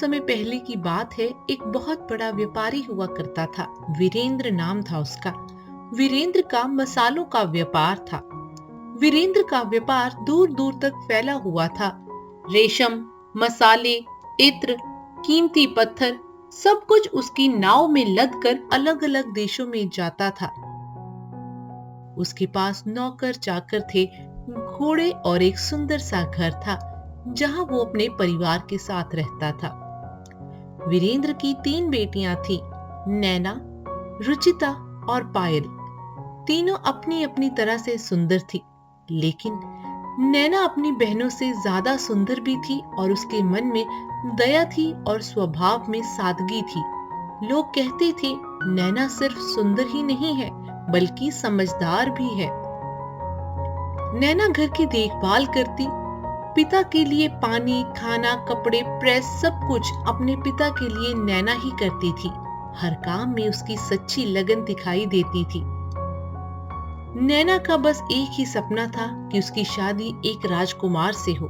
समय पहले की बात है। एक बहुत बड़ा व्यापारी हुआ करता था। वीरेंद्र नाम था उसका। वीरेंद्र का मसालों का व्यापार था। वीरेंद्र का व्यापार दूर दूर तक फैला हुआ था। रेशम, मसाले, इत्र, कीमती पत्थर, सब कुछ उसकी नाव में लदकर अलग अलग देशों में जाता था। उसके पास नौकर चाकर थे, घोड़े और एक सुंदर सा घर था जहां वो अपने परिवार के साथ रहता था। वीरेंद्र की 3 बेटियां थीं, नैना, रुचिता और पायल। तीनों अपनी अपनी तरह से सुंदर थी, लेकिन नैना अपनी बहनों से ज्यादा सुंदर भी थी और उसके मन में दया थी और स्वभाव में सादगी थी। लोग कहते थे, नैना सिर्फ सुंदर ही नहीं है बल्कि समझदार भी है। नैना घर की देखभाल करती, पिता के लिए पानी, खाना, कपड़े, प्रेस, सब कुछ अपने पिता के लिए नैना ही करती थी। हर काम में उसकी सच्ची लगन दिखाई देती थी। नैना का बस एक ही सपना था कि उसकी शादी एक राजकुमार से हो।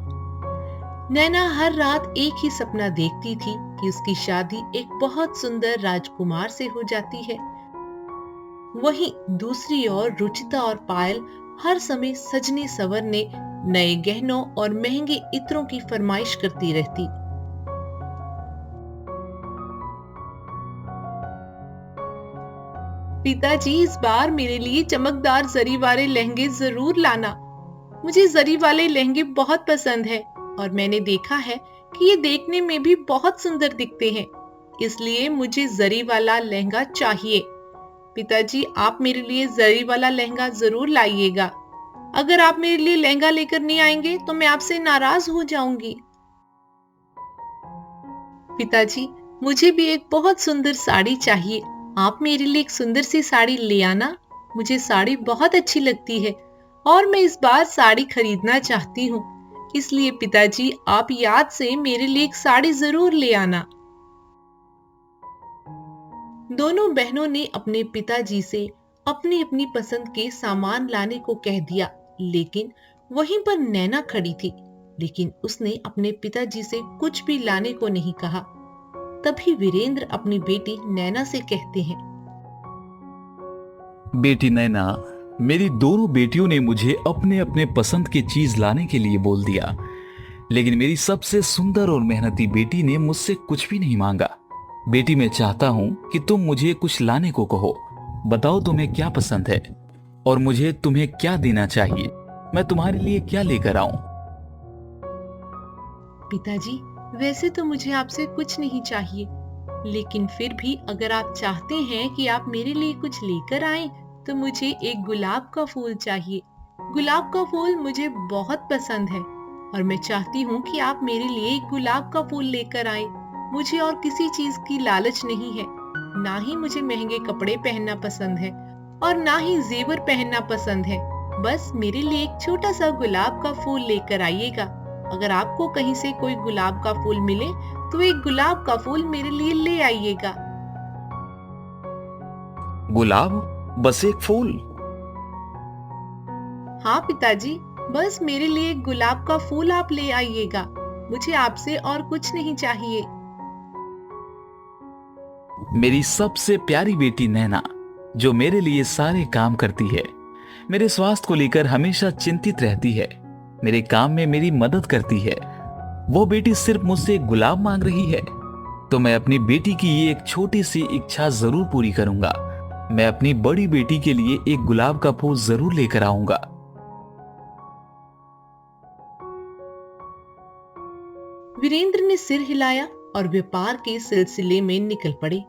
नैना हर रात एक ही सपना देखती थी कि उसकी शादी एक बहुत सुंदर राजकुमार से हो जाती है। वहीं दूसरी ओर रुचिता और पायल हर समय सजने संवरने, नए गहनों और महंगे इत्रों की फरमाइश करती रहती। पिताजी, इस बार मेरे लिए चमकदार जरी वाले लहंगे जरूर लाना। मुझे जरी वाले लहंगे बहुत पसंद है और मैंने देखा है कि ये देखने में भी बहुत सुंदर दिखते हैं। इसलिए मुझे जरी वाला लहंगा चाहिए। पिताजी, आप मेरे लिए जरी वाला लहंगा जरूर लाइएगा। अगर आप मेरे लिए लहंगा लेकर नहीं आएंगे तो मैं आपसे नाराज हो जाऊंगी। पिताजी, मुझे भी एक बहुत सुंदर साड़ी चाहिए। आप मेरे लिए एक सुंदर सी साड़ी ले आना। मुझे साड़ी बहुत अच्छी लगती है और मैं इस बार साड़ी खरीदना चाहती हूँ। इसलिए पिताजी, आप याद से मेरे लिए एक साड़ी जरूर ले आना। दोनों बहनों ने अपने पिताजी से अपनी अपनी पसंद के सामान लाने को कह दिया, लेकिन वहीं पर नैना खड़ी थी। लेकिन उसने अपने पिताजी से कुछ भी लाने को नहीं कहा। तभी वीरेंद्र अपनी बेटी नैना से कहते हैं, बेटी नैना, मेरी दोनों बेटियों ने मुझे अपने अपने पसंद की चीज लाने के लिए बोल दिया, लेकिन मेरी सबसे सुंदर और मेहनती बेटी ने मुझसे कुछ भी नहीं मांगा। बेटी, मैं चाहता हूं कि तुम मुझे कुछ लाने को कहो। बताओ तुम्हें क्या पसंद है और मुझे तुम्हें क्या देना चाहिए। मैं तुम्हारे लिए क्या लेकर आऊं? पिताजी, वैसे तो मुझे आपसे कुछ नहीं चाहिए, लेकिन फिर भी अगर आप चाहते हैं कि आप मेरे लिए कुछ लेकर आएं, तो मुझे एक गुलाब का फूल चाहिए। गुलाब का फूल मुझे बहुत पसंद है और मैं चाहती हूँ कि आप मेरे लिए एक गुलाब का फूल लेकर आएं। मुझे और किसी चीज की लालच नहीं है। ना ही मुझे महंगे कपड़े पहनना पसंद है और ना ही जेवर पहनना पसंद है। बस मेरे लिए एक छोटा सा गुलाब का फूल लेकर आइएगा। अगर आपको कहीं से कोई गुलाब का फूल मिले तो एक गुलाब का फूल मेरे लिए ले आइएगा। गुलाब? बस एक फूल? हाँ पिताजी, बस मेरे लिए एक गुलाब का फूल आप ले आइएगा। मुझे आपसे और कुछ नहीं चाहिए। मेरी सबसे प्यारी बेटी नैना, जो मेरे लिए सारे काम करती है, मेरे स्वास्थ्य को लेकर हमेशा चिंतित रहती है, मेरे काम में मेरी मदद करती है, वो बेटी सिर्फ मुझसे गुलाब मांग रही है, तो मैं अपनी बेटी की ये एक छोटी सी इच्छा जरूर पूरी करूंगा। मैं अपनी बड़ी बेटी के लिए एक गुलाब का फूल जरूर लेकर आऊंगा। वीरेंद्र ने सिर हिलाया और व्यापार के सिलसिले में निकल पड़े।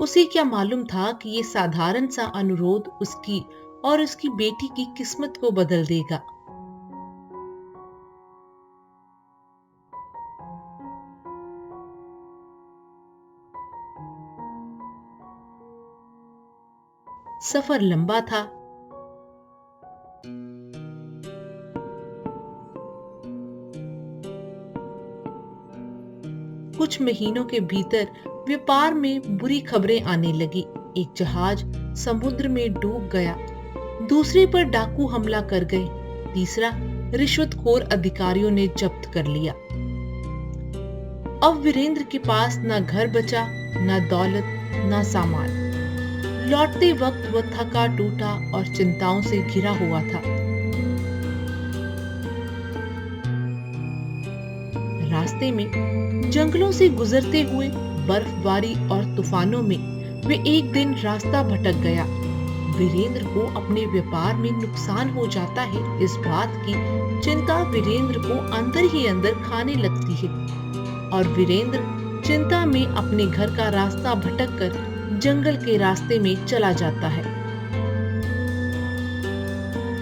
उसे क्या मालूम था कि ये साधारण सा अनुरोध उसकी और उसकी बेटी की किस्मत को बदल देगा। सफर लंबा था। कुछ महीनों के भीतर व्यापार में बुरी खबरें आने लगी। एक जहाज समुद्र में डूब गया, दूसरे पर डाकू हमला कर गए, तीसरा रिश्वतखोर अधिकारियों ने जब्त कर लिया। अब वीरेंद्र के पास ना घर बचा, ना दौलत, ना सामान। लौटते वक्त वह थका टूटा और चिंताओं से घिरा हुआ था। रास्ते में जंगलों से गुजरते हुए बर्फबारी और तूफानों में वे एक दिन रास्ता भटक गया। वीरेंद्र को अपने व्यापार में नुकसान हो जाता है, इस बात की चिंता वीरेंद्र को अंदर ही अंदर खाने लगती है और वीरेंद्र चिंता में अपने घर का रास्ता भटककर जंगल के रास्ते में चला जाता है।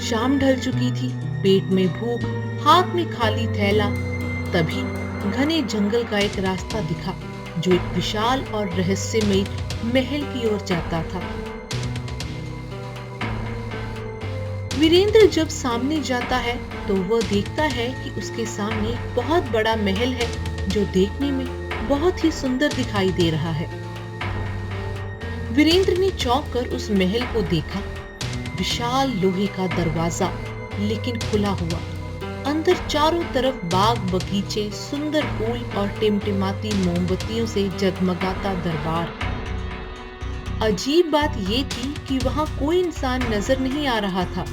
शाम ढल चुकी थी, पेट में भूख, हाथ में खाली थैला। तभी घने जंगल का एक रास्ता दिखा जो एक विशाल और रहस्यमयी महल की ओर जाता था। वीरेंद्र जब सामने जाता है तो वह देखता है कि उसके सामने बहुत बड़ा महल है जो देखने में बहुत ही सुंदर दिखाई दे रहा है। वीरेंद्र ने चौंक कर उस महल को देखा। विशाल लोहे का दरवाजा लेकिन खुला हुआ, अंदर चारों तरफ बाग बगीचे, सुंदर फूल और टिमटिमाती मोमबत्तियों से जगमगाता दरबार। अजीब बात ये थी कि वहां कोई इंसान नजर नहीं आ रहा था।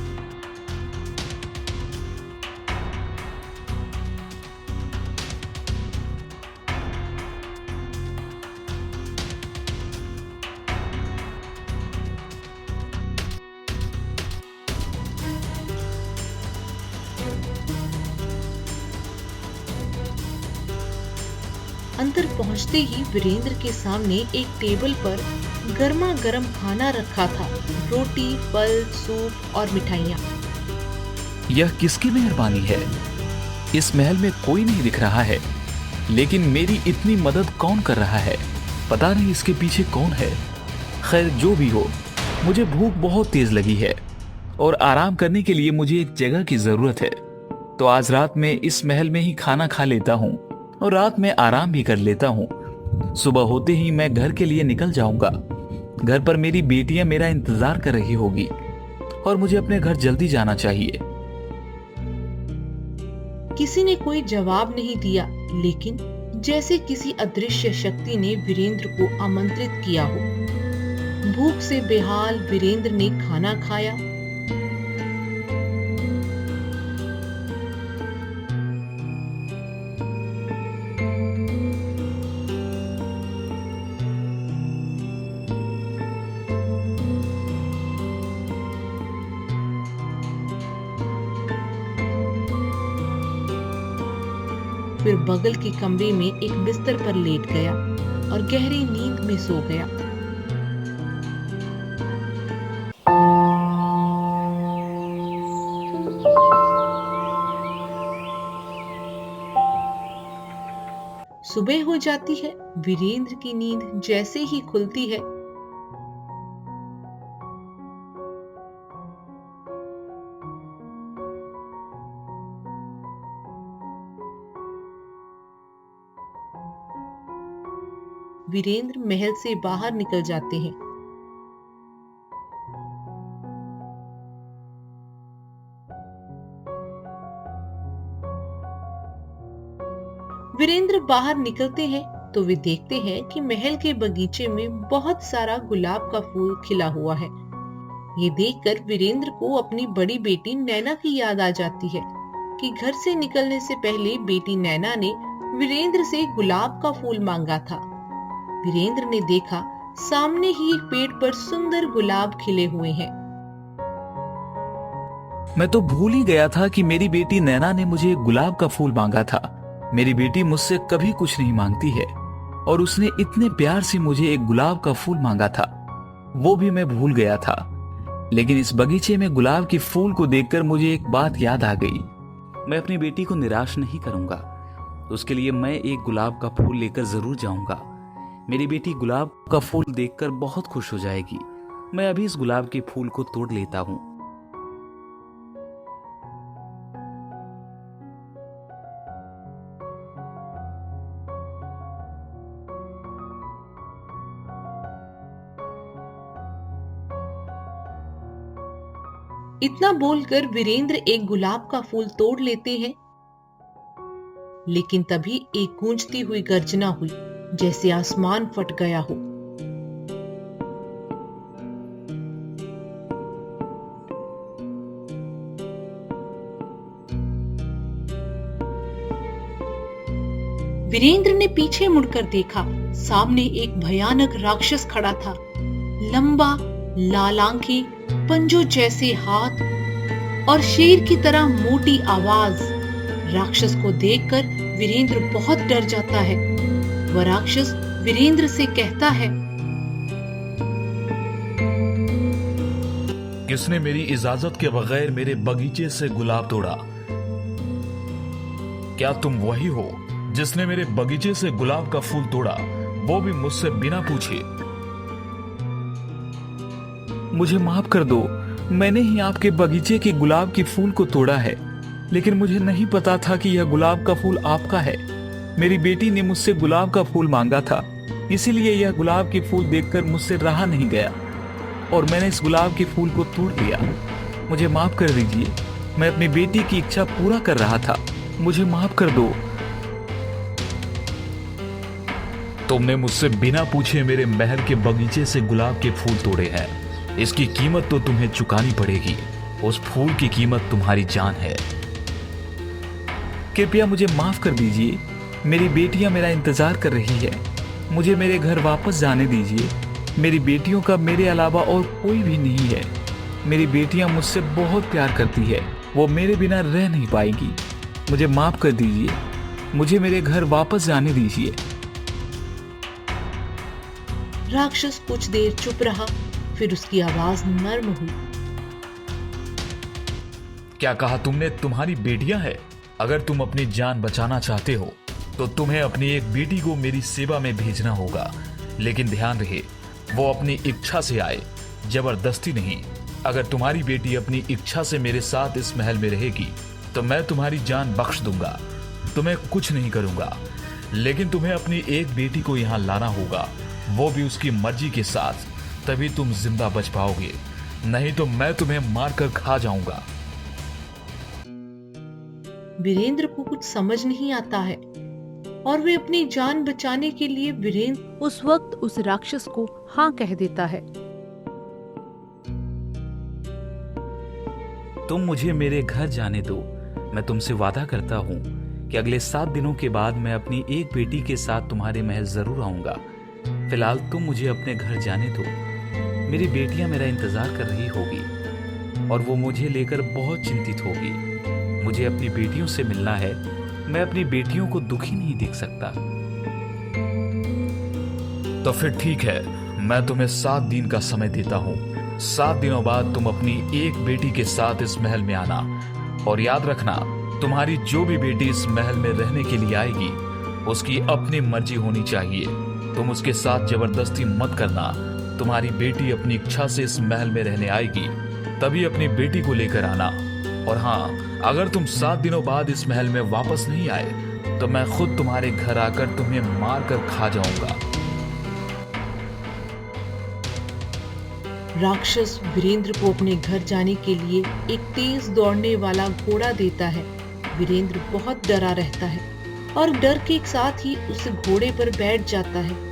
अंदर पहुंचते ही वीरेंद्र के सामने एक टेबल पर गर्मा गर्म खाना रखा था। रोटी, फल, सूप और मिठाइयाँ। यह किसकी मेहरबानी है? इस महल में कोई नहीं दिख रहा है, लेकिन मेरी इतनी मदद कौन कर रहा है? पता नहीं इसके पीछे कौन है। खैर जो भी हो, मुझे भूख बहुत तेज लगी है और आराम करने के लिए मुझे एक जगह की जरूरत है। तो आज रात में इस महल में ही खाना खा लेता हूँ और रात में आराम भी कर लेता हूँ। सुबह होते ही मैं घर के लिए निकल जाऊंगा। घर पर मेरी बेटियां मेरा इंतजार कर रही होगी और मुझे अपने घर जल्दी जाना चाहिए। किसी ने कोई जवाब नहीं दिया, लेकिन जैसे किसी अदृश्य शक्ति ने वीरेंद्र को आमंत्रित किया हो। भूख से बेहाल वीरेंद्र ने खाना खाया। फिर बगल के कमरे में एक बिस्तर पर लेट गया और गहरी नींद में सो गया। सुबह हो जाती है। वीरेंद्र की नींद जैसे ही खुलती है, वीरेंद्र महल से बाहर निकल जाते हैं। वीरेंद्र बाहर निकलते हैं तो वे देखते हैं कि महल के बगीचे में बहुत सारा गुलाब का फूल खिला हुआ है। ये देखकर वीरेंद्र को अपनी बड़ी बेटी नैना की याद आ जाती है कि घर से निकलने से पहले बेटी नैना ने वीरेंद्र से गुलाब का फूल मांगा था। वीरेंद्र ने देखा सामने ही एक पेड़ पर सुंदर गुलाब खिले हुए हैं। मैं तो भूल ही गया था कि मेरी बेटी नैना ने मुझे गुलाब का फूल मांगा था। मेरी बेटी मुझसे कभी कुछ नहीं मांगती है और उसने इतने प्यार से मुझे एक गुलाब का फूल मांगा था, वो भी मैं भूल गया था। लेकिन इस बगीचे में गुलाब के फूल को देखकर मुझे एक बात याद आ गई। मैं अपनी बेटी को निराश नहीं करूंगा। उसके लिए मैं एक गुलाब का फूल लेकर जरूर जाऊंगा। मेरी बेटी गुलाब का फूल देखकर बहुत खुश हो जाएगी। मैं अभी इस गुलाब के फूल को तोड़ लेता हूं। इतना बोलकर वीरेंद्र एक गुलाब का फूल तोड़ लेते हैं, लेकिन तभी एक गूंजती हुई गर्जना हुई, जैसे आसमान फट गया हो। वीरेंद्र ने पीछे मुड़कर देखा। सामने एक भयानक राक्षस खड़ा था। लंबा, लाल आंखें, पंजों जैसे हाथ और शेर की तरह मोटी आवाज। राक्षस को देखकर वीरेंद्र बहुत डर जाता है। वह राक्षस वीरेंद्र से कहता है, किसने मेरी इजाजत के बगैर मेरे बगीचे से गुलाब तोड़ा? क्या तुम वही हो जिसने मेरे बगीचे से गुलाब का फूल तोड़ा, वो भी मुझसे बिना पूछे? मुझे माफ कर दो, मैंने ही आपके बगीचे के गुलाब के फूल को तोड़ा है, लेकिन मुझे नहीं पता था कि यह गुलाब का फूल आपका है। मेरी बेटी ने मुझसे गुलाब का फूल मांगा था, इसीलिए यह गुलाब के फूल देखकर मुझसे रहा नहीं गया और मैंने इस गुलाब के फूल को तोड़ लिया। मुझे माफ कर दीजिए, मैं अपनी बेटी की इच्छा पूरा कर रहा था, मुझे माफ कर दो। तुमने मुझसे बिना पूछे मेरे महल के बगीचे से गुलाब के फूल तोड़े हैं। इसकी कीमत तो तुम्हें चुकानी पड़ेगी। उस फूल की कीमत तुम्हारी जान है। कृपया मुझे माफ कर दीजिए, मेरी बेटियां मेरा इंतजार कर रही है। मुझे मेरे घर वापस जाने दीजिए। मेरी बेटियों का मेरे अलावा और कोई भी नहीं है। मेरी बेटियां मुझसे बहुत प्यार करती है, वो मेरे बिना रह नहीं पाएगी। मुझे माफ कर दीजिए, मुझे मेरे घर वापस जाने दीजिए। राक्षस कुछ देर चुप रहा, फिर उसकी आवाज नर्म हुई। क्या कहा तुमने? तुम्हारी बेटियां हैं? अगर तुम अपनी जान बचाना चाहते हो तो तुम्हें अपनी एक बेटी को मेरी सेवा में भेजना होगा, लेकिन ध्यान रहे वो अपनी इच्छा से आए, जबरदस्ती नहीं। अगर तुम्हारी बेटी अपनी इच्छा से मेरे साथ इस महल में रहेगी तो मैं तुम्हारी जान बख्श दूंगा, तुम्हें कुछ नहीं करूंगा। लेकिन तुम्हें अपनी एक बेटी को यहाँ लाना होगा, वो भी उसकी मर्जी के साथ, तभी तुम जिंदा बच पाओगे, नहीं तो मैं तुम्हें मारकर खा जाऊंगा। वीरेंद्र को कुछ समझ नहीं आता है और वे अपनी जान बचाने के लिए वीरेंद्र उस वक्त उस राक्षस को हाँ कह देता है। तुम मुझे मेरे घर जाने दो। मैं तुमसे वादा करता हूँ कि अगले 7 दिनों के बाद मैं अपनी एक बेटी के साथ तुम्हारे महल जरूर आऊंगा। फिलहाल तुम मुझे अपने घर जाने दो। मेरी बेटियां मेरा इंतजार कर रही होगी और वो मुझे लेकर बहुत चिंतित होगी। मुझे अपनी बेटियों से मिलना है। मैं अपनी बेटियों को दुखी नहीं देख सकता। तो फिर ठीक है, मैं तुम्हें 7 दिन का समय देता हूँ। 7 दिनों बाद तुम अपनी एक बेटी के साथ इस महल में आना, और याद रखना, तुम्हारी जो भी बेटी इस महल में रहने के लिए आएगी उसकी अपनी मर्जी होनी चाहिए। तुम उसके साथ जबरदस्ती मत करना। तुम्हारी बेटी अपनी इच्छा से इस महल में रहने आएगी, तभी अपनी बेटी को लेकर आना। और हाँ, अगर तुम 7 दिनों बाद इस महल में वापस नहीं आए तो मैं खुद तुम्हारे घर आकर तुम्हें मार कर खा जाऊंगा। राक्षस वीरेंद्र को अपने घर जाने के लिए एक तेज दौड़ने वाला घोड़ा देता है। वीरेंद्र बहुत डरा रहता है और डर के साथ ही उस घोड़े पर बैठ जाता है।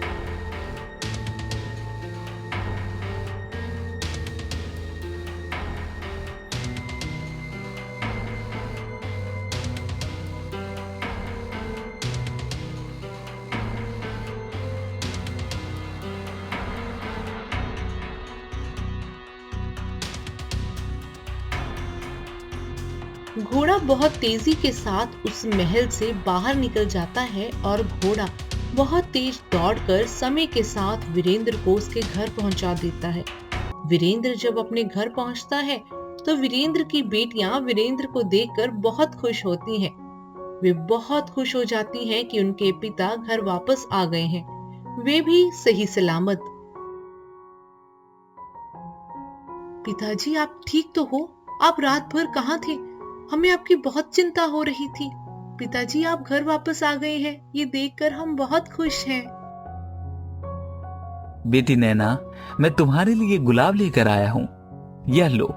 घोड़ा बहुत तेजी के साथ उस महल से बाहर निकल जाता है और घोड़ा बहुत तेज दौड़कर समय के साथ वीरेंद्र को उसके घर पहुंचा देता है। वीरेंद्र जब अपने घर पहुंचता है तो वीरेंद्र की बेटियां वीरेंद्र को देखकर बहुत खुश होती हैं। वे बहुत खुश हो जाती हैं कि उनके पिता घर वापस आ गए हैं, वे भी सही सलामत। पिताजी, आप ठीक तो हो? आप रात भर कहाँ थे? हमें आपकी बहुत चिंता हो रही थी। पिताजी, आप घर वापस आ गए हैं, ये देखकर हम बहुत खुश हैं। बेटी नैना, मैं तुम्हारे लिए गुलाब लेकर आया हूँ। यह लो,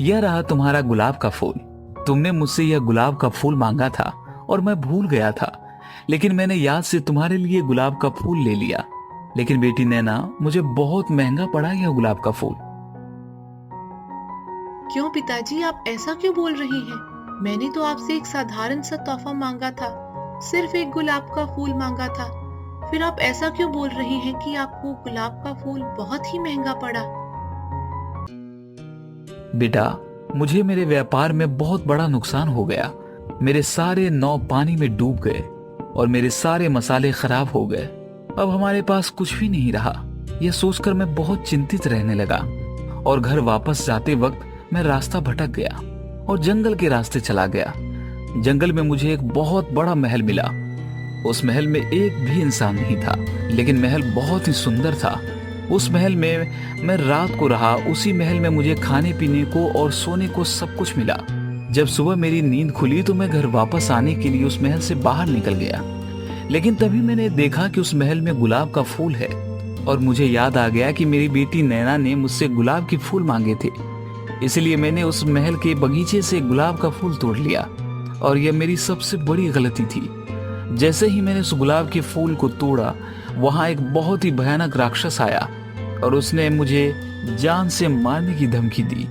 यह रहा तुम्हारा गुलाब का फूल। तुमने मुझसे यह गुलाब का फूल मांगा था और मैं भूल गया था, लेकिन मैंने याद से तुम्हारे लिए गुलाब का फूल ले लिया। लेकिन बेटी नैना, मुझे बहुत महंगा पड़ा यह गुलाब का फूल। क्यों पिताजी, आप ऐसा क्यों बोल रहे हैं? मैंने तो आपसे एक साधारण सा तोहफा मांगा था, सिर्फ एक गुलाब का फूल मांगा था। फिर आप ऐसा क्यों बोल रहे हैं कि आपको गुलाब का फूल बहुत ही महंगा पड़ा? बेटा, मुझे मेरे व्यापार में बहुत बड़ा नुकसान हो गया। मेरे सारे नाव पानी में डूब गए और मेरे सारे मसाले खराब हो गए। अब हमारे पास कुछ भी नहीं रहा। यह सोचकर मैं बहुत चिंतित रहने लगा और घर वापस जाते वक्त मैं रास्ता भटक गया और जंगल के रास्ते चला गया। जंगल में मुझे एक बहुत बड़ा महल मिला। उस महल में एक भी इंसान नहीं था, लेकिन महल बहुत ही सुंदर था। उस महल में मैं रात को रहा। उसी महल में मुझे खाने पीने को और सोने को सब कुछ मिला। जब सुबह मेरी नींद खुली तो मैं घर वापस आने के लिए उस महल से बाहर निकल गया, लेकिन तभी मैंने देखा कि उस महल में गुलाब का फूल है और मुझे याद आ गया कि मेरी बेटी नैना ने मुझसे गुलाब के फूल मांगे थे। इसलिए मैंने उस महल के बगीचे से गुलाब का फूल तोड़ लिया और यह मेरी सबसे बड़ी गलती थी। जैसे ही मैंने उस गुलाब के फूल को तोड़ा, वहां एक बहुत ही भयानक राक्षस आया और उसने मुझे जान से मारने की धमकी दी।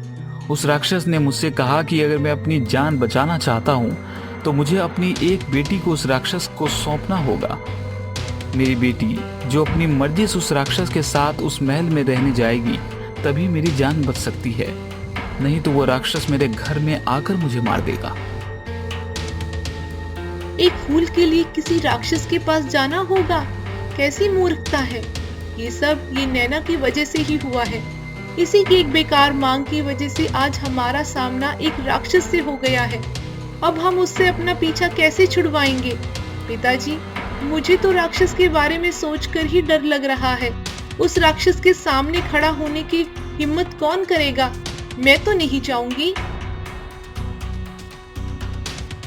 उस राक्षस ने मुझसे कहा कि अगर मैं अपनी जान बचाना चाहता हूँ तो मुझे अपनी एक बेटी को उस राक्षस को सौंपना होगा। मेरी बेटी जो अपनी मर्जी से उस राक्षस के साथ उस महल में रहने जाएगी, तभी मेरी जान बच सकती है, नहीं तो वो राक्षस मेरे घर में आकर मुझे मार देगा। एक फूल के लिए किसी राक्षस के पास जाना होगा? कैसी मूर्खता है! ये सब ये नैना की वजह से ही हुआ है। इसी की एक बेकार मांग की वजह से आज हमारा सामना एक राक्षस से हो गया है। अब हम उससे अपना पीछा कैसे छुड़वाएंगे? पिताजी, मुझे तो राक्षस के बारे में सोचकर ही डर लग रहा है। उस राक्षस के सामने खड़ा होने की हिम्मत कौन करेगा? मैं तो नहीं चाहूंगी।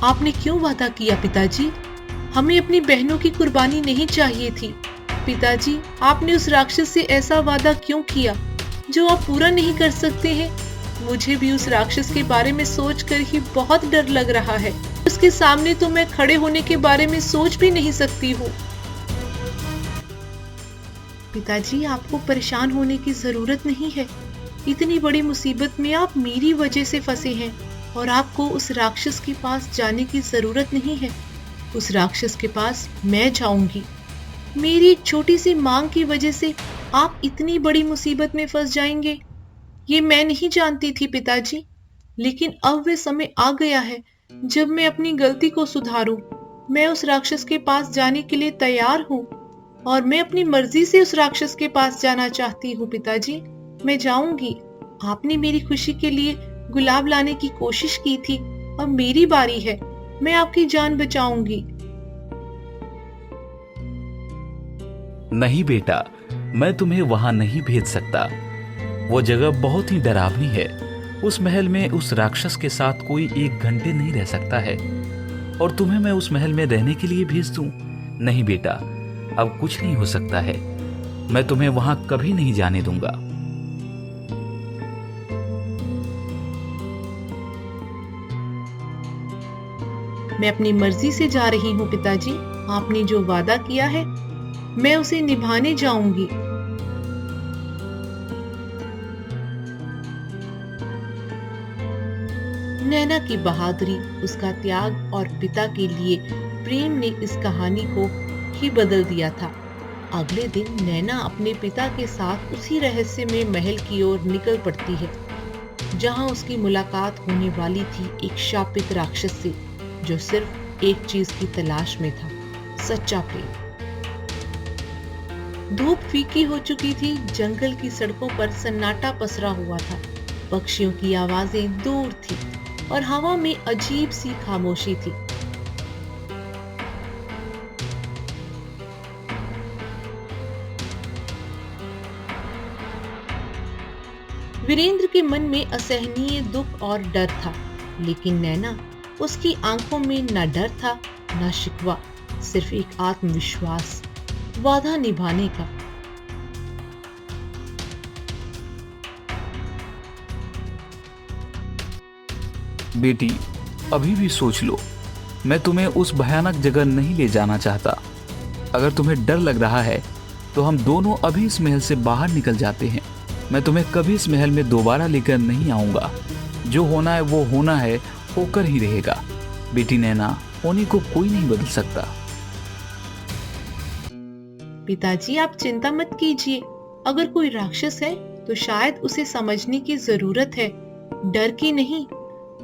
आपने क्यों वादा किया पिताजी? हमें अपनी बहनों की कुर्बानी नहीं चाहिए थी। पिताजी, आपने उस राक्षस से ऐसा वादा क्यों किया जो आप पूरा नहीं कर सकते हैं? मुझे भी उस राक्षस के बारे में सोचकर ही बहुत डर लग रहा है। उसके सामने तो मैं खड़े होने के बारे में सोच भी नहीं सकती हूँ। पिताजी, आपको परेशान होने की जरूरत नहीं है। इतनी बड़ी मुसीबत में आप मेरी वजह से फंसे हैं और आपको उस राक्षस के पास जाने की जरूरत नहीं है। उस राक्षस के पास मैं जाऊंगी। मेरी एक छोटी सी मांग की वजह से आप इतनी बड़ी मुसीबत में फंस जाएंगे, ये मैं नहीं जानती थी पिताजी। लेकिन अब वह समय आ गया है जब मैं अपनी गलती को सुधारूं। मैं उस राक्षस के पास जाने के लिए तैयार हूँ और मैं अपनी मर्जी से उस राक्षस के पास जाना चाहती हूँ। पिताजी, मैं जाऊंगी। आपने मेरी खुशी के लिए गुलाब लाने की कोशिश की थी, अब मेरी बारी है। मैं आपकी जान बचाऊंगी। नहीं बेटा, मैं तुम्हें वहां नहीं भेज सकता। वो जगह बहुत ही डरावनी है। उस महल में उस राक्षस के साथ कोई 1 घंटे नहीं रह सकता है और तुम्हें मैं उस महल में रहने के लिए भेज दूं? नहीं बेटा, अब कुछ नहीं हो सकता है। मैं तुम्हें वहां कभी नहीं जाने दूंगा। मैं अपनी मर्जी से जा रही हूँ पिताजी। आपने जो वादा किया है मैं उसे निभाने जाऊंगी। नैना की बहादुरी, उसका त्याग और पिता के लिए प्रेम ने इस कहानी को ही बदल दिया था। अगले दिन नैना अपने पिता के साथ उसी रहस्यमय महल की ओर निकल पड़ती है जहां उसकी मुलाकात होने वाली थी एक शापित राक्षस से, जो सिर्फ एक चीज की तलाश में था, सच्चा प्रेम। धूप फीकी हो चुकी थी। जंगल की सड़कों पर सन्नाटा पसरा हुआ था। पक्षियों की आवाजें दूर थी और हवा में अजीब सी खामोशी थी। वीरेंद्र के मन में असहनीय दुख और डर था, लेकिन नैना, उसकी आंखों में न डर था न शिकवा, सिर्फ एक आत्मविश्वास, वादा निभाने का। बेटी, अभी भी सोच लो। मैं तुम्हें उस भयानक जगह नहीं ले जाना चाहता। अगर तुम्हें डर लग रहा है तो हम दोनों अभी इस महल से बाहर निकल जाते हैं। मैं तुम्हें कभी इस महल में दोबारा लेकर नहीं आऊंगा। जो होना है वो होना है, होकर ही रहेगा। बेटी नैना, होने को कोई नहीं बदल सकता। पिताजी, आप चिंता मत कीजिए। अगर कोई राक्षस है तो शायद उसे समझने की जरूरत है, डर की नहीं।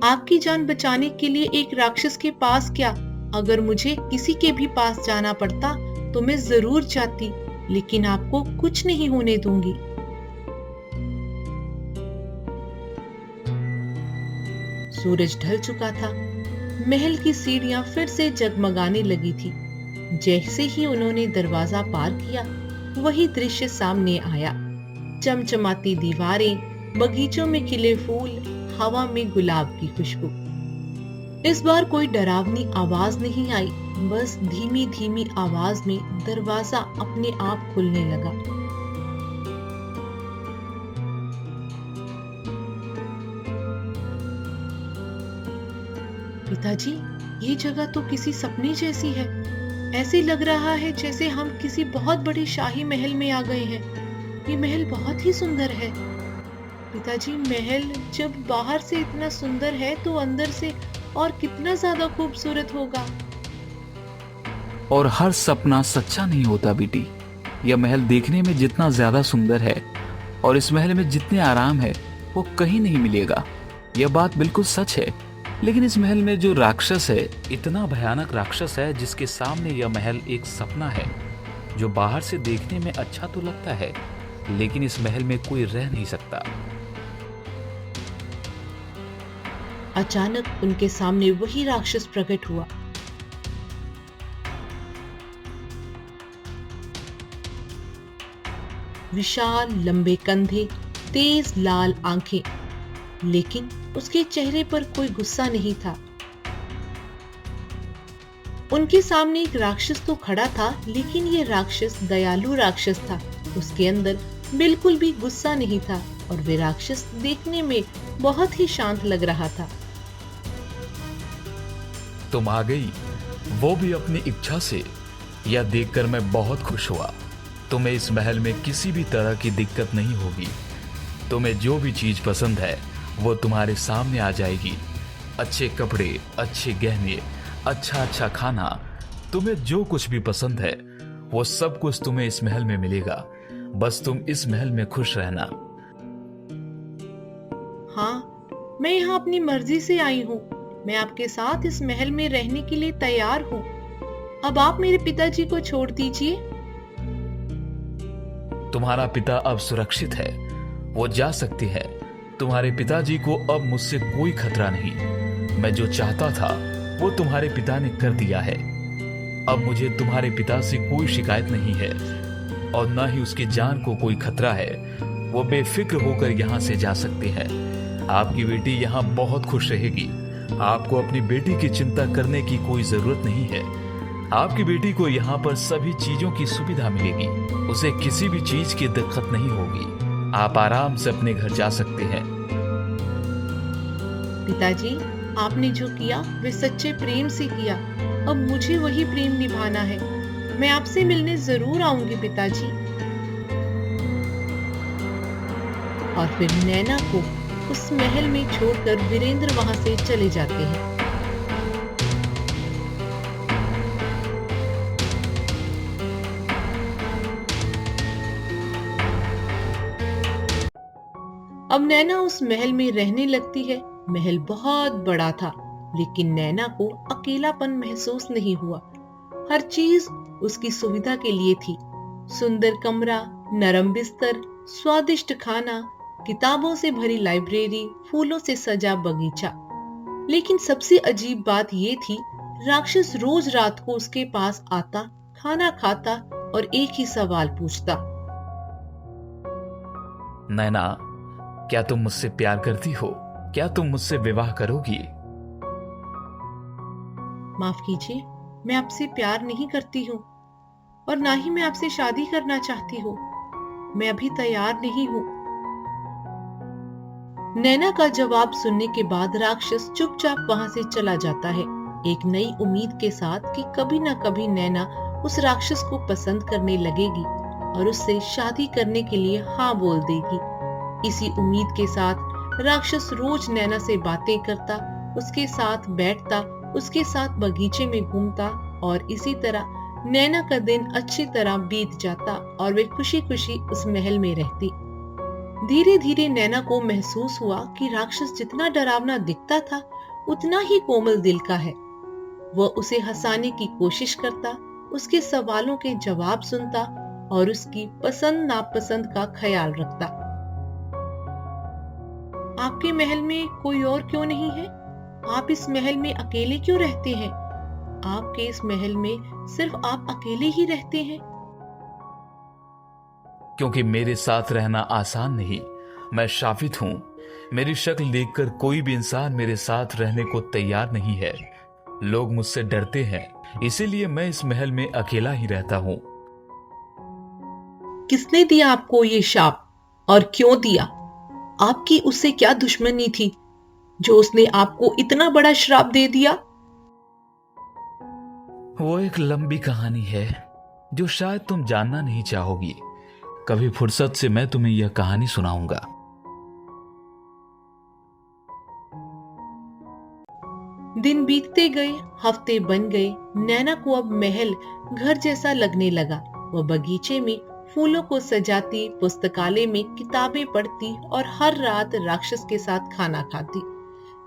आपकी जान बचाने के लिए एक राक्षस के पास क्या, अगर मुझे किसी के भी पास जाना पड़ता तो मैं जरूर जाती, लेकिन आपको कुछ नहीं होने दूंगी। सूरज ढल चुका था। महल की सीढ़ियां फिर से जगमगाने लगी थी। जैसे ही उन्होंने दरवाजा पार किया, वही दृश्य सामने आया। चमचमाती दीवारें, बगीचों में खिले फूल, हवा में गुलाब की खुशबू। इस बार कोई डरावनी आवाज नहीं आई, बस धीमी धीमी आवाज में दरवाजा अपने आप खुलने लगा। पिताजी, ये जगह तो किसी सपने जैसी है। ऐसे लग रहा है जैसे हम किसी बहुत बड़े शाही महल में आ गए हैं। ये महल बहुत ही सुंदर है। पिताजी, महल जब बाहर से इतना सुंदर है तो अंदर से और कितना ज्यादा खूबसूरत होगा। और हर सपना सच्चा नहीं होता बेटी। यह महल देखने में जितना ज्यादा सुंदर है और इस महल में जितने आराम है वो कहीं नहीं मिलेगा। यह बात बिल्कुल सच है। लेकिन इस महल में जो राक्षस है, इतना भयानक राक्षस है जिसके सामने यह महल एक सपना है, जो बाहर से देखने में अच्छा तो लगता है, लेकिन इस महल में कोई रह नहीं सकता। अचानक उनके सामने वही राक्षस प्रकट हुआ। विशाल लंबे कंधे, तेज लाल आंखें, लेकिन उसके चेहरे पर कोई गुस्सा नहीं था। उनके सामने एक राक्षस तो खड़ा था, लेकिन ये राक्षस दयालु राक्षस था। उसके अंदर बिल्कुल भी गुस्सा नहीं था और वे राक्षस देखने में बहुत ही शांत लग रहा था। तुम आ गई, वो भी अपनी इच्छा से। यह देखकर मैं बहुत खुश हुआ। तुम्हें इस महल में किसी भी तरह की दिक्कत नहीं होगी। तुम्हें जो भी चीज पसंद है वो तुम्हारे सामने आ जाएगी। अच्छे कपड़े, अच्छे गहने, अच्छा खाना, तुम्हें जो कुछ भी पसंद है वो सब कुछ तुम्हें इस महल में मिलेगा। बस तुम इस महल में खुश रहना। हाँ, मैं यहाँ अपनी मर्जी से आई हूँ। मैं आपके साथ इस महल में रहने के लिए तैयार हूँ। अब आप मेरे पिताजी को छोड़ दीजिए। तुम्हारा पिता अब सुरक्षित है, वो जा सकती है। तुम्हारे पिताजी को अब मुझसे कोई खतरा नहीं। मैं जो चाहता था वो तुम्हारे पिता ने कर दिया है। अब मुझे तुम्हारे पिता से कोई शिकायत नहीं है और न ही उसकी जान को कोई खतरा है। वो बेफिक्र होकर यहाँ से जा सकते हैं। आपकी बेटी यहाँ बहुत खुश रहेगी। आपको अपनी बेटी की चिंता करने की कोई जरूरत नहीं है। आपकी बेटी को यहाँ पर सभी चीजों की सुविधा मिलेगी। उसे किसी भी चीज की दिक्कत नहीं होगी। आप आराम से अपने घर जा सकते हैं। पिताजी, आपने जो किया वे सच्चे प्रेम से किया। अब मुझे वही प्रेम निभाना है। मैं आपसे मिलने जरूर आऊंगी पिताजी। और फिर नैना को उस महल में छोड़कर वीरेंद्र वहां से चले जाते हैं। अब नैना उस महल में रहने लगती है। महल बहुत बड़ा था, लेकिन नैना को अकेलापन महसूस नहीं हुआ। हर चीज उसकी सुविधा के लिए थी। सुंदर कमरा, नरम बिस्तर, स्वादिष्ट खाना, किताबों से भरी लाइब्रेरी, फूलों से सजा बगीचा। लेकिन सबसे अजीब बात ये थी, राक्षस रोज रात को उसके पास आता, खाना खाता और एक ही सवाल पूछता। नैना, क्या तुम मुझसे प्यार करती हो? क्या तुम मुझसे विवाह करोगी? माफ कीजिए, मैं आपसे प्यार नहीं करती हूँ और ना ही मैं आपसे शादी करना चाहती हूँ। मैं अभी तैयार नहीं हूँ। नैना का जवाब सुनने के बाद राक्षस चुपचाप वहां से चला जाता है। एक नई उम्मीद के साथ कि कभी न कभी नैना उस राक्षस को पसंद करने लगेगी और उससे शादी करने के लिए हाँ बोल देगी। इसी उम्मीद के साथ राक्षस रोज नैना से बातें करता, उसके साथ बैठता, उसके साथ बगीचे में घूमता और इसी तरह नैना का दिन अच्छी तरह बीत जाता और वे खुशी खुशी उस महल में रहती। धीरे धीरे नैना को महसूस हुआ कि राक्षस जितना डरावना दिखता था उतना ही कोमल दिल का है। वह उसे हंसाने की कोशिश करता, उसके सवालों के जवाब सुनता और उसकी पसंद नापसंद का ख्याल रखता। आपके महल में कोई और क्यों नहीं है? आप इस महल में अकेले क्यों रहते हैं? आपके इस महल में सिर्फ आप अकेले ही रहते हैं। क्योंकि मेरे साथ रहना आसान नहीं, मैं शाफित हूं। मेरी शक्ल देखकर कोई भी इंसान मेरे साथ रहने को तैयार नहीं है। लोग मुझसे डरते हैं, इसीलिए मैं इस महल में अकेला ही रहता हूं। किसने दिया आपको ये शाप और क्यों दिया? आपकी उससे क्या दुश्मनी थी जो उसने आपको इतना बड़ा श्राप दे दिया? वो एक लंबी कहानी है जो शायद तुम जानना नहीं चाहोगी। कभी फुर्सत से मैं तुम्हें यह कहानी सुनाऊंगा। दिन बीतते गए, हफ्ते बन गए। नैना को अब महल घर जैसा लगने लगा। वह बगीचे में फूलों को सजाती, पुस्तकालय में किताबें पढ़ती और हर रात राक्षस के साथ खाना खाती।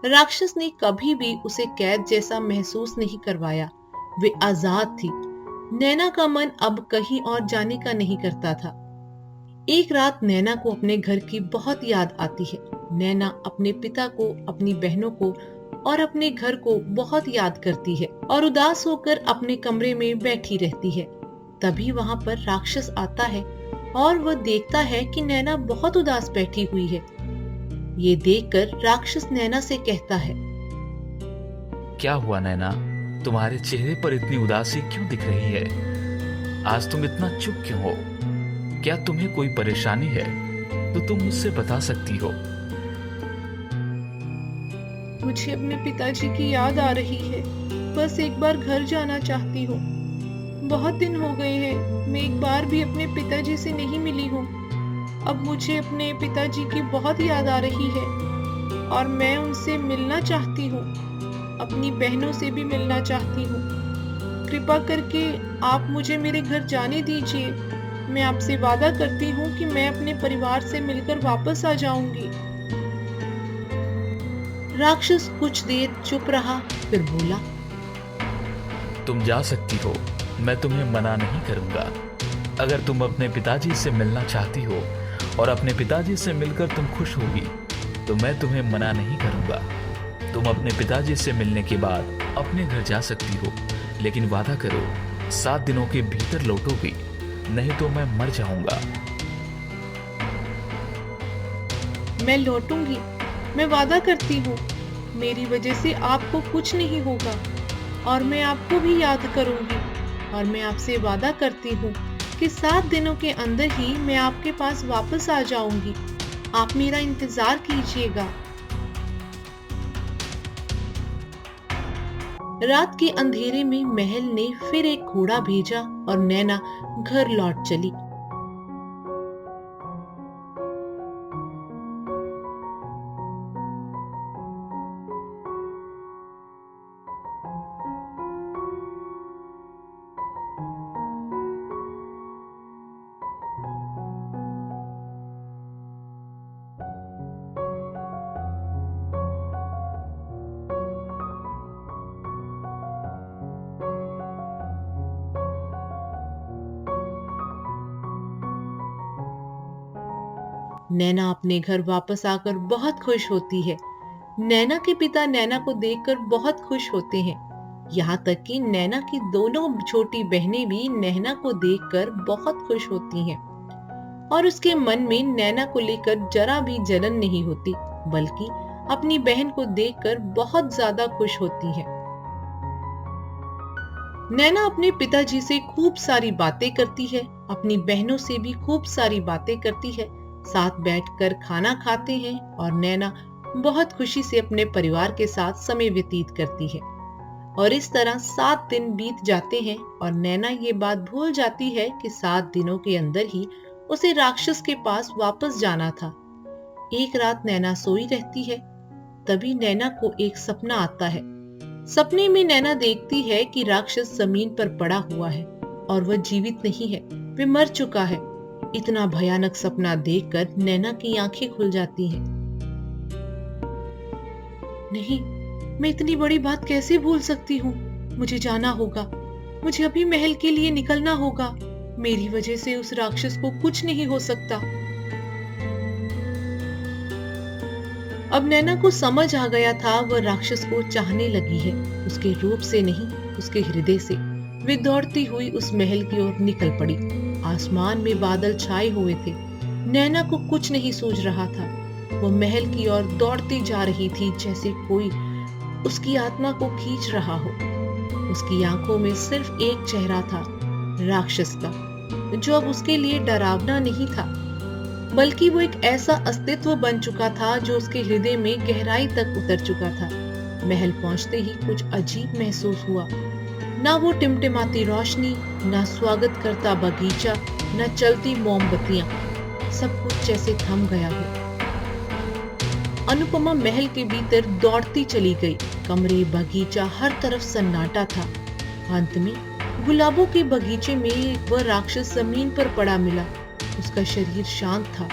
राक्षस ने कभी भी उसे कैद जैसा महसूस नहीं करवाया। वे आजाद थी। नैना का मन अब कहीं और जाने का नहीं करता था। एक रात नैना को अपने घर की बहुत याद आती है। नैना अपने पिता को, अपनी बहनों को और अपने घर को बहुत याद करती है और उदास होकर अपने कमरे में बैठी रहती है। तभी वहां पर राक्षस आता है और वह देखता है कि नैना बहुत उदास बैठी हुई है। ये देखकर राक्षस नैना से कहता है, क्या हुआ नैना, तुम्हारे चेहरे पर इतनी उदासी क्यों दिख रही है? आज तुम इतना चुप क्यों हो? क्या तुम्हें कोई परेशानी है तो तुम मुझसे बता सकती हो। मुझे अपने पिताजी की याद आ रही है। बस एक बार घर जाना चाहती हूँ। बहुत दिन हो गए हैं, मैं एक बार भी अपने पिताजी से नहीं मिली हूँ। अब मुझे अपने पिताजी की बहुत याद आ रही है और मैं उनसे मिलना चाहती हूँ। अपनी बहनों से भी मिलना चाहती हूँ। कृपा करके आप मुझे मेरे घर जाने दीजिए। मैं आपसे वादा करती हूँ कि मैं अपने परिवार से मिलकर वापस आ जाऊंगी। राक्षस कुछ देर चुप रहा, फिर बोला, तुम जा सकती हो, मैं तुम्हें मना नहीं करूंगा। अगर तुम अपने पिताजी से मिलना चाहती हो और अपने पिताजी से मिलकर तुम खुश होगी तो मैं तुम्हें मना नहीं करूंगा। तुम अपने पिताजी से मिलने के बाद अपने घर जा सकती हो, लेकिन वादा करो 7 दिनों के भीतर लौटोगी, नहीं तो मैं मर जाऊंगा। मैं लौटूंगी, मैं वादा करती हूँ। मेरी वजह से आपको कुछ नहीं होगा और मैं आपको भी याद करूंगी। और मैं आपसे वादा करती हूँ कि 7 दिनों के अंदर ही मैं आपके पास वापस आ जाऊंगी। आप मेरा इंतजार कीजिएगा। रात के अंधेरे में महल ने फिर एक घोड़ा भेजा और नैना घर लौट चली। नैना अपने घर वापस आकर बहुत खुश होती है। नैना के पिता नैना को देखकर बहुत खुश होते हैं। यहाँ तक कि नैना की दोनों छोटी बहनें भी नैना को देखकर बहुत खुश होती हैं और उसके मन में नैना को लेकर जरा भी जलन नहीं होती, बल्कि अपनी बहन को देखकर बहुत ज्यादा खुश होती है। नैना अपने पिताजी से खूब सारी बातें करती है, अपनी बहनों से भी खूब सारी बातें करती है। साथ बैठकर खाना खाते हैं और नैना बहुत खुशी से अपने परिवार के साथ समय व्यतीत करती है। और इस तरह 7 दिन बीत जाते हैं और नैना ये बात भूल जाती है कि 7 दिनों के अंदर ही उसे राक्षस के पास वापस जाना था। एक रात नैना सोई रहती है, तभी नैना को एक सपना आता है। सपने में नैना देखती है कि राक्षस जमीन पर पड़ा हुआ है और वह जीवित नहीं है, वह मर चुका है। इतना भयानक सपना देखकर नैना की आंखें खुल जाती हैं। नहीं, मैं इतनी बड़ी बात कैसे भूल सकती हूँ? मुझे जाना होगा, मुझे अभी महल के लिए निकलना होगा। मेरी वजह से उस राक्षस को कुछ नहीं हो सकता। अब नैना को समझ आ गया था, वह राक्षस को चाहने लगी है, उसके रूप से नहीं, उसके हृदय से। वे दौड़ती हुई उस महल की ओर निकल पड़ी। आसमान में बादल छाए हुए थे। नैना को कुछ नहीं सूझ रहा था। वो महल की ओर दौड़ती जा रही थी, जैसे कोई उसकी आत्मा को खींच रहा हो। उसकी आंखों में सिर्फ एक चेहरा था, राक्षस का, जो अब उसके लिए डरावना नहीं था, बल्कि वो एक ऐसा अस्तित्व बन चुका था जो उसके हृदय में गहराई तक उतर चुका था। महल पहुंचते ही कुछ अजीब महसूस हुआ। ना वो टिमटिमाती रोशनी, ना स्वागत करता बगीचा, ना चलती मोमबत्तियां, सब कुछ जैसे थम गया हो। अनुपमा महल के भीतर दौड़ती चली गई। कमरे, बगीचा, हर तरफ सन्नाटा था। अंत में गुलाबों के बगीचे में वह राक्षस जमीन पर पड़ा मिला। उसका शरीर शांत था।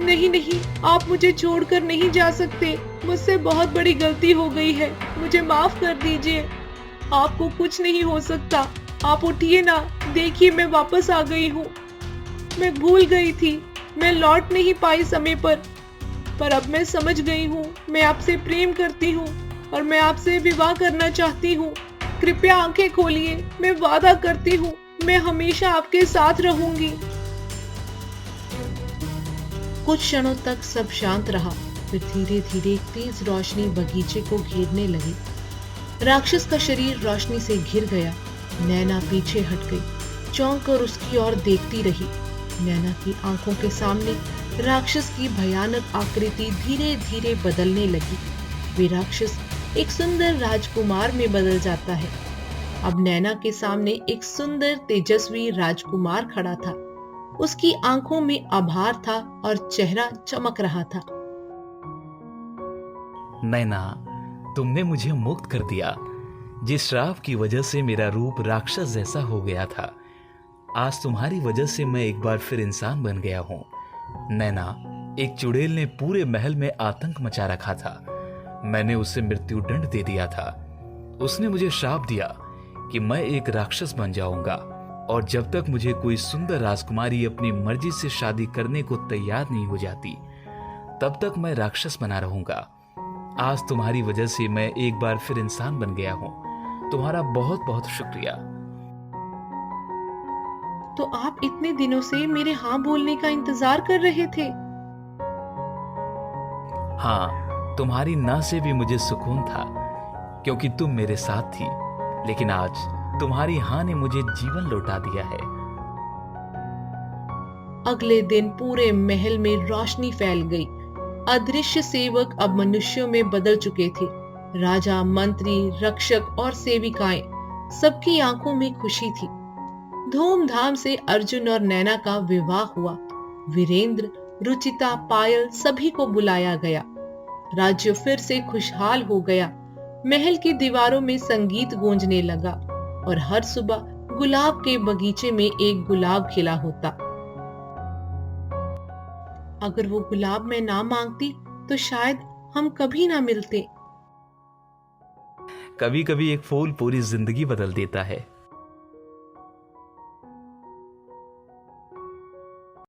नहीं नहीं, आप मुझे छोड़कर नहीं जा सकते। मुझसे बहुत बड़ी गलती हो गई है, मुझे माफ कर दीजिए। आपको कुछ नहीं हो सकता। आप उठिए ना, देखिए मैं वापस आ गई हूँ। मैं भूल गई थी, मैं लौट नहीं पाई समय पर अब मैं समझ गई हूँ। मैं आपसे प्रेम करती हूँ और मैं आपसे विवाह करना चाहती हूँ। कृपया आंखें खोलिए, मैं वादा करती हूँ, मैं हमेशा आपके साथ रहूंगी। कुछ क्षणों तक सब शांत रहा, फिर धीरे धीरे एक तेज रोशनी बगीचे को घेरने लगी। राक्षस का शरीर रोशनी से घिर गया। नैना पीछे हट गई, चौंक कर उसकी ओर देखती रही। नैना की आंखों के सामने राक्षस की भयानक आकृति धीरे धीरे बदलने लगी। वे राक्षस एक सुंदर राजकुमार में बदल जाता है। अब नैना के सामने एक सुंदर तेजस्वी राजकुमार खड़ा था। उसकी आंखों में आभार था और चेहरा चमक रहा था। नैना, तुमने मुझे मुक्त कर दिया। जिस श्राप की वजह से मेरा रूप राक्षस जैसा हो गया था, आज तुम्हारी वजह से मैं एक बार फिर इंसान बन गया हूँ। नैना, एक चुड़ैल ने पूरे महल में आतंक मचा रखा था। मैंने उसे मृत्यु दंड दे दिया था। उसने मुझे श्राप दिया कि मैं एक राक्षस बन जाऊंगा और जब तक मुझे कोई सुंदर राजकुमारी अपनी मर्जी से शादी करने को तैयार नहीं हो जाती, तब तक मैं राक्षस बना रहूंगा। आज तुम्हारी वजह से मैं एक बार फिर इंसान बन गया हूँ। तुम्हारा बहुत बहुत शुक्रिया। तो आप इतने दिनों से मेरे हाँ बोलने का इंतजार कर रहे थे? हाँ, तुम्हारी ना से भी मुझे सुकून था, क्योंकि तुम मेरे साथ थी। लेकिन आज तुम्हारी हाँ ने मुझे जीवन लौटा दिया है। अगले दिन पूरे महल में रोशनी फैल गई। अदृश्य सेवक अब मनुष्यों में बदल चुके थे। राजा, मंत्री, रक्षक और सेविकाएं, सबकी आंखों में खुशी थी। धूमधाम से अर्जुन और नैना का विवाह हुआ। वीरेंद्र, रुचिता, पायल सभी को बुलाया गया। राज्य फिर से खुशहाल हो गया। महल की दीवारों में संगीत गूंजने लगा और हर सुबह गुलाब के बगीचे में एक गुलाब खिला होता। अगर वो गुलाब मैं ना मांगती तो शायद हम कभी ना मिलते। कभी कभी एक फूल पूरी जिंदगी बदल देता है।